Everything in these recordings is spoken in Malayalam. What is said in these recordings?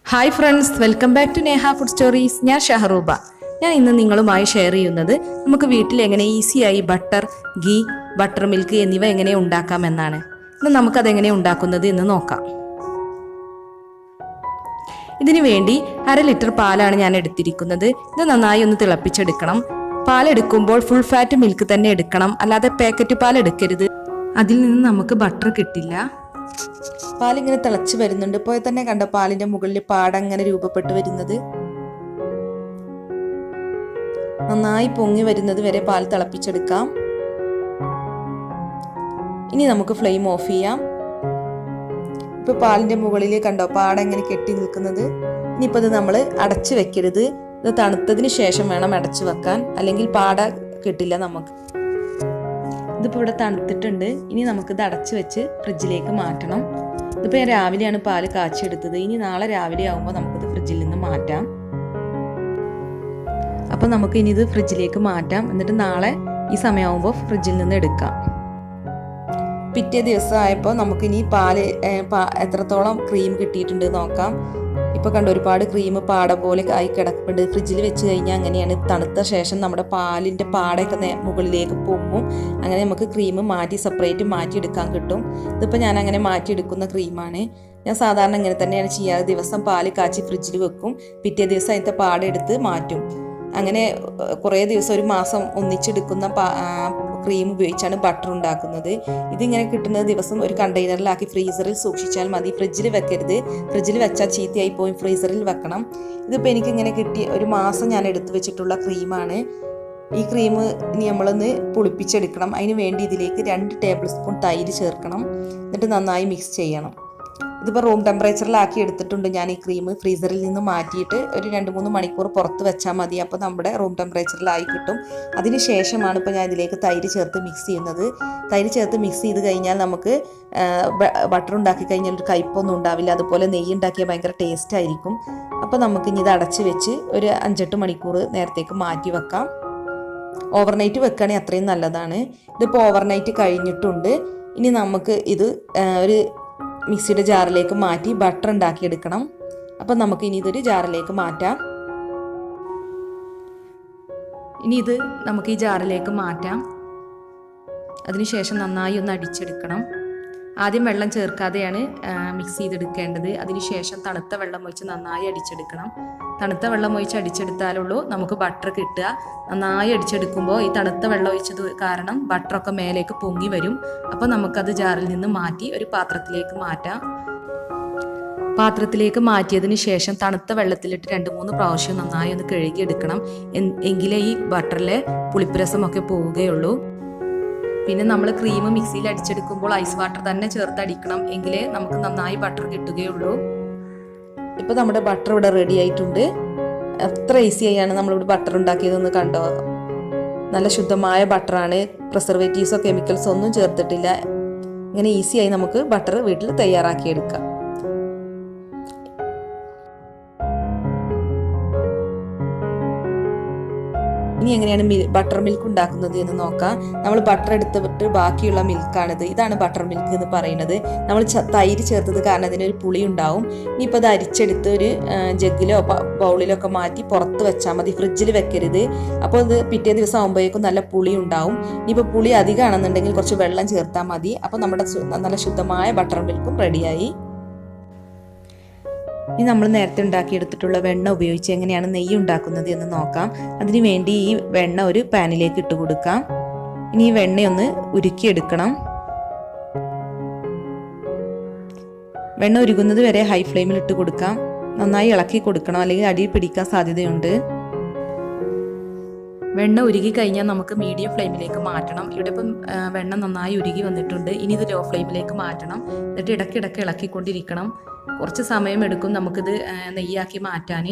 Hi friends, welcome back to Neha food stories. ഞാൻ ഷഹറൂബ. ഞാൻ ഇന്ന് നിങ്ങളുമായി ഷെയർ ചെയ്യുന്നത് നമുക്ക് വീട്ടിൽ എങ്ങനെ ഈസിയായി ബട്ടർ, ഗീ, ബട്ടർ മിൽക്ക് എന്നിവ എങ്ങനെ ഉണ്ടാക്കാമെന്നാണ്. ഇന്ന് നമുക്കതെങ്ങനെ ഉണ്ടാക്കുന്നത് എന്ന് നോക്കാം. ഇതിനു വേണ്ടി 1/2 ലിറ്റർ പാലാണ് ഞാൻ എടുത്തിരിക്കുന്നത്. ഇത് നന്നായി ഒന്ന് തിളപ്പിച്ചെടുക്കണം. പാലെടുക്കുമ്പോൾ ഫുൾ ഫാറ്റ് മിൽക്ക് തന്നെ എടുക്കണം, അല്ലാതെ പാക്കറ്റ് പാൽ എടുക്കരുത്. അതിൽ നിന്ന് നമുക്ക് ബട്ടർ കിട്ടില്ല. പാലിങ്ങനെ തിളച്ച് വരുന്നുണ്ട്. ഇപ്പോൾ തന്നെ കണ്ട പാലിന്റെ മുകളിൽ പാടങ്ങനെ രൂപപ്പെട്ടു വരുന്നത്. നന്നായി പൊങ്ങി വരുന്നത് വരെ പാൽ തിളപ്പിച്ചെടുക്കാം. ഇനി നമുക്ക് ഫ്ലെയിം ഓഫ് ചെയ്യാം. ഇപ്പൊ പാലിന്റെ മുകളിൽ കണ്ടോ പാടെങ്ങനെ കെട്ടി നിൽക്കുന്നത്. ഇനിയിപ്പോൾ ഇത് നമ്മൾ അടച്ചു വെക്കരുത്. ഇത് തണുത്തതിന് ശേഷം വേണം അടച്ചു വെക്കാൻ, അല്ലെങ്കിൽ പാട കിട്ടില്ല നമുക്ക്. ഇതിപ്പോൾ ഇവിടെ തണുത്തിട്ടുണ്ട്. ഇനി നമുക്കിത് അടച്ചു വെച്ച് ഫ്രിഡ്ജിലേക്ക് മാറ്റണം. ഇതിപ്പോൾ ഞാൻ രാവിലെയാണ് പാല് കാച്ചിയെടുത്തത്. ഇനി നാളെ രാവിലെ ആകുമ്പോൾ നമുക്കിത് ഫ്രിഡ്ജിൽ നിന്ന് മാറ്റാം. അപ്പം നമുക്ക് ഇനി ഇത് ഫ്രിഡ്ജിലേക്ക് മാറ്റാം. എന്നിട്ട് നാളെ ഈ സമയമാകുമ്പോൾ ഫ്രിഡ്ജിൽ നിന്ന് എടുക്കാം. പിറ്റേ ദിവസം ആയപ്പോൾ നമുക്കിനി പാല് എത്രത്തോളം ക്രീം കിട്ടിയിട്ടുണ്ട് നോക്കാം. ഇപ്പോൾ കണ്ട ഒരുപാട് ക്രീം പാട പോലെ ആയി കിടക്കുന്നുണ്ട്. ഫ്രിഡ്ജിൽ വെച്ച് കഴിഞ്ഞാൽ അങ്ങനെയാണ്. തണുത്ത ശേഷം നമ്മുടെ പാലിൻ്റെ പാടയൊക്കെ മുകളിലേക്ക് പൊങ്ങും. അങ്ങനെ നമുക്ക് ക്രീം സെപ്പറേറ്റ് മാറ്റിയെടുക്കാൻ കിട്ടും. ഇതിപ്പോൾ ഞാൻ അങ്ങനെ മാറ്റിയെടുക്കുന്ന ക്രീമാണ്. ഞാൻ സാധാരണ ഇങ്ങനെ തന്നെയാണ് ചെയ്യാറ്. ദിവസം പാല് കാച്ചി ഫ്രിഡ്ജിൽ വെക്കും. പിറ്റേ ദിവസം അതിൻ്റെ പാട എടുത്ത് മാറ്റും. അങ്ങനെ കുറേ ദിവസം, ഒരു മാസം ഒന്നിച്ചെടുക്കുന്ന ക്രീം ഉപയോഗിച്ചാണ് ബട്ടർ ഉണ്ടാക്കുന്നത്. ഇതിങ്ങനെ കിട്ടുന്നത് ദിവസം ഒരു കണ്ടെയ്നറിലാക്കി ഫ്രീസറിൽ സൂക്ഷിച്ചാൽ മതി. ഫ്രിഡ്ജിൽ വെക്കരുത്. ഫ്രിഡ്ജിൽ വെച്ചാൽ ചീത്തയായി പോയി. ഫ്രീസറിൽ വെക്കണം. ഇതിപ്പോൾ എനിക്കിങ്ങനെ കിട്ടിയ ഒരു മാസം ഞാൻ എടുത്തു വെച്ചിട്ടുള്ള ക്രീമാണ്. ഈ ക്രീം ഇനി നമ്മളൊന്ന് പുളിപ്പിച്ചെടുക്കണം. അതിന് വേണ്ടി ഇതിലേക്ക് 2 ടേബിൾ സ്പൂൺ തൈര് ചേർക്കണം. എന്നിട്ട് നന്നായി മിക്സ് ചെയ്യണം. ഇതിപ്പോൾ റൂം ടെമ്പറേച്ചറിലാക്കി എടുത്തിട്ടുണ്ട് ഞാൻ. ഈ ക്രീം ഫ്രീസറിൽ നിന്ന് മാറ്റിയിട്ട് ഒരു 2-3 മണിക്കൂർ പുറത്ത് വെച്ചാൽ മതി. അപ്പോൾ നമ്മുടെ റൂം ടെമ്പറേച്ചറിലായി കിട്ടും. അതിന് ശേഷമാണ് ഇപ്പോൾ ഞാൻ ഇതിലേക്ക് തൈര് ചേർത്ത് മിക്സ് ചെയ്യുന്നത്. തൈര് ചേർത്ത് മിക്സ് ചെയ്ത് കഴിഞ്ഞാൽ നമുക്ക് ബട്ടർ ഉണ്ടാക്കി കഴിഞ്ഞാൽ ഒരു കയ്പൊന്നും ഉണ്ടാവില്ല. അതുപോലെ നെയ്യ് ഉണ്ടാക്കിയാൽ ഭയങ്കര ടേസ്റ്റ് ആയിരിക്കും. അപ്പോൾ നമുക്കിനി ഇത് അടച്ച് വെച്ച് ഒരു 5-8 മണിക്കൂർ നേരത്തേക്ക് മാറ്റി വെക്കാം. ഓവർനൈറ്റ് വെക്കുകയാണെങ്കിൽ അത്രയും നല്ലതാണ്. ഇതിപ്പോൾ ഓവർനൈറ്റ് കഴിഞ്ഞിട്ടുണ്ട്. ഇനി നമുക്ക് ഇത് ഒരു മിക്സിയുടെ ജാറിലേക്ക് മാറ്റി ബട്ടർ ഉണ്ടാക്കിയെടുക്കണം. അപ്പം നമുക്ക് ഇനി ഇതൊരു ജാറിലേക്ക് മാറ്റാം. ഇനി ഇത് നമുക്ക് ഈ ജാറിലേക്ക് മാറ്റാം. അതിനുശേഷം നന്നായി ഒന്ന് അടിച്ചെടുക്കണം. ആദ്യം വെള്ളം ചേർക്കാതെയാണ് മിക്സ് ചെയ്തെടുക്കേണ്ടത്. അതിനുശേഷം തണുത്ത വെള്ളം ഒഴിച്ച് നന്നായി അടിച്ചെടുക്കണം. തണുത്ത വെള്ളം ഒഴിച്ച് അടിച്ചെടുത്താലുള്ളൂ നമുക്ക് ബട്ടർ കിട്ടുക. നന്നായി അടിച്ചെടുക്കുമ്പോൾ ഈ തണുത്ത വെള്ളം ഒഴിച്ചത് കാരണം ബട്ടറൊക്കെ മേലേക്ക് പൊങ്ങി വരും. അപ്പോൾ നമുക്കത് ജാറിൽ നിന്ന് മാറ്റി ഒരു പാത്രത്തിലേക്ക് മാറ്റാം. പാത്രത്തിലേക്ക് മാറ്റിയതിന് ശേഷം തണുത്ത വെള്ളത്തിലിട്ട് 2-3 പ്രാവശ്യം നന്നായി ഒന്ന് കഴുകിയെടുക്കണം. എങ്കിലേ ഈ ബട്ടറിലെ പുളിപ്പുരസമൊക്കെ പോവുകയുള്ളൂ. പിന്നെ നമ്മൾ ക്രീം മിക്സിയിൽ അടിച്ചെടുക്കുമ്പോൾ ഐസ് വാട്ടർ തന്നെ ചേർത്ത് അടിക്കണം. എങ്കിലേ നമുക്ക് നന്നായി ബട്ടർ കിട്ടുകയുള്ളൂ. ഇപ്പോൾ നമ്മുടെ ബട്ടർ ഇവിടെ റെഡി ആയിട്ടുണ്ട്. എത്ര ഈസി ആയാണ് നമ്മളിവിടെ ബട്ടർ ഉണ്ടാക്കിയതെന്ന് കണ്ടോ. നല്ല ശുദ്ധമായ ബട്ടറാണ്. പ്രിസർവേറ്റീവ്സോ കെമിക്കൽസോ ഒന്നും ചേർത്തിട്ടില്ല. ഇങ്ങനെ ഈസിയായി നമുക്ക് ബട്ടർ വീട്ടിൽ തയ്യാറാക്കിയെടുക്കാം. ഇനി എങ്ങനെയാണ് ബട്ടർ മിൽക്ക് ഉണ്ടാക്കുന്നത് എന്ന് നോക്കാം. നമ്മൾ ബട്ടർ എടുത്തിട്ട് ബാക്കിയുള്ള മിൽക്കാണിത്. ഇതാണ് ബട്ടർ മിൽക്ക് എന്ന് പറയുന്നത്. നമ്മൾ തൈര് ചേർത്തത് കാരണം അതിനൊരു പുളി ഉണ്ടാവും. ഇനിയിപ്പോൾ അത് അരിച്ചെടുത്ത് ഒരു ജഗ്ഗിലോ ബൗളിലോ ഒക്കെ മാറ്റി പുറത്ത് വെച്ചാൽ മതി. ഫ്രിഡ്ജിൽ വെക്കരുത്. അപ്പോൾ ഇത് പിറ്റേ ദിവസം ആകുമ്പോഴേക്കും നല്ല പുളി ഉണ്ടാവും. ഇനിയിപ്പോൾ പുളി അധികമാണെന്നുണ്ടെങ്കിൽ കുറച്ച് വെള്ളം ചേർത്താൽ മതി. അപ്പോൾ നമ്മുടെ നല്ല ശുദ്ധമായ ബട്ടർ മിൽക്കും റെഡിയായി. ഇനി നമ്മൾ നേരത്തെ ഉണ്ടാക്കിയെടുത്തിട്ടുള്ള വെണ്ണ ഉപയോഗിച്ച് എങ്ങനെയാണ് നെയ്യ് ഉണ്ടാക്കുന്നത് എന്ന് നോക്കാം. അതിനു വേണ്ടി ഈ വെണ്ണ ഒരു പാനിലേക്ക് ഇട്ട് കൊടുക്കാം. ഇനി ഈ വെണ്ണയൊന്ന് ഉരുക്കിയെടുക്കണം. വെണ്ണ ഉരുകുന്നത് വരെ ഹൈ ഫ്ലെയിമിൽ ഇട്ട് കൊടുക്കാം. നന്നായി ഇളക്കി കൊടുക്കണം, അല്ലെങ്കിൽ അടിയിൽ പിടിക്കാൻ സാധ്യതയുണ്ട്. വെണ്ണ ഉരുകി കഴിഞ്ഞാൽ നമുക്ക് മീഡിയം ഫ്ലെയിമിലേക്ക് മാറ്റണം. ഇവിടെ ഇപ്പം വെണ്ണ നന്നായി ഉരുകി വന്നിട്ടുണ്ട്. ഇനി ഇത് ലോ ഫ്ലെയിമിലേക്ക് മാറ്റണം. എന്നിട്ട് ഇടയ്ക്കിടയ്ക്ക് ഇളക്കിക്കൊണ്ടിരിക്കണം. കുറച്ച് സമയം എടുക്കും നമുക്കിത് നെയ്യാക്കി മാറ്റാൻ.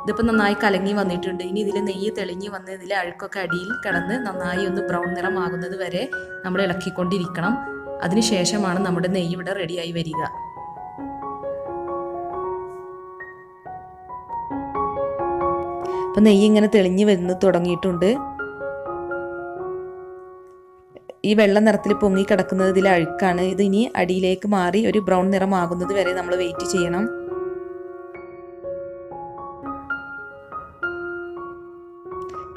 ഇതിപ്പോൾ നന്നായി കലങ്ങി വന്നിട്ടുണ്ട്. ഇനി ഇതിൽ നെയ്യ് തെളിഞ്ഞ് വന്ന് ഇതിലെ അഴുക്കൊക്കെ അടിയിൽ കിടന്ന് നന്നായി ഒന്ന് ബ്രൗൺ നിറമാകുന്നത് വരെ നമ്മൾ ഇളക്കിക്കൊണ്ടിരിക്കണം. അതിനുശേഷമാണ് നമ്മുടെ നെയ്യ് ഇവിടെ റെഡിയായി വരിക. അപ്പം നെയ്യ് ഇങ്ങനെ തെളിഞ്ഞ് വന്ന് തുടങ്ങിയിട്ടുണ്ട്. ഈ വെള്ള നിറത്തിൽ പൊങ്ങി കിടക്കുന്നത് ഇതിൽ അഴുക്കാണ്. ഇത് ഇനി അടിയിലേക്ക് മാറി ഒരു ബ്രൗൺ നിറമാകുന്നത് വരെ നമ്മൾ വെയിറ്റ് ചെയ്യണം.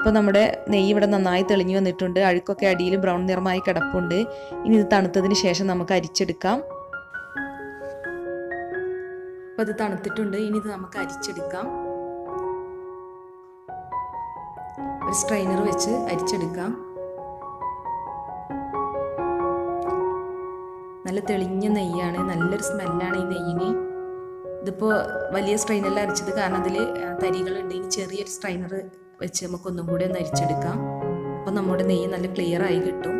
ഇപ്പോൾ നമ്മുടെ നെയ്യ് ഇവിടെ നന്നായി തെളിഞ്ഞു വന്നിട്ടുണ്ട്. അഴുക്കൊക്കെ അടിയിൽ ബ്രൗൺ നിറമായി കിടപ്പുണ്ട്. ഇനി ഇത് തണുത്തതിന് ശേഷം നമുക്ക് അരിച്ചെടുക്കാം. അപ്പോൾ ഇത് തണുത്തിട്ടുണ്ട്. ഇനി ഇത് നമുക്ക് അരിച്ചെടുക്കാം. ഒരു സ്ട്രെയിനർ വെച്ച് അരിച്ചെടുക്കാം. നല്ല തെളിഞ്ഞ നെയ്യാണ്, നല്ലൊരു സ്മെല്ലാണ് ഈ നെയ്യിന്. ഇതിപ്പോൾ വലിയ സ്ട്രെയിനറിൽ അരിച്ചത് കാരണം അതിൽ തരികളുണ്ട്. ഇനി ചെറിയൊരു സ്ട്രെയിനർ വെച്ച് നമുക്ക് ഒന്നും കൂടി ഒന്ന് അരിച്ചെടുക്കാം. അപ്പോൾ നമ്മുടെ നെയ്യ് നല്ല ക്ലിയർ ആയി കിട്ടും.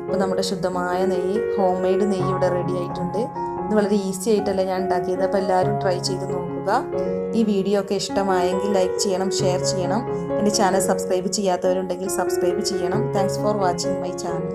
അപ്പോൾ നമ്മുടെ ശുദ്ധമായ നെയ്യ്, ഹോം മെയ്ഡ് നെയ്യ് ഇവിടെ റെഡി ആയിട്ടുണ്ട്. ഇത് വളരെ ഈസി ആയിട്ടല്ല ഞാൻ ഉണ്ടാക്കിയത്. അപ്പോൾ എല്ലാവരും ട്രൈ ചെയ്ത് നോക്കുക. ഈ വീഡിയോ ഒക്കെ ഇഷ്ടമായെങ്കിൽ ലൈക്ക് ചെയ്യണം, ഷെയർ ചെയ്യണം. എൻ്റെ ചാനൽ സബ്സ്ക്രൈബ് ചെയ്യാത്തവരുണ്ടെങ്കിൽ സബ്സ്ക്രൈബ് ചെയ്യണം. Thanks for watching my channel.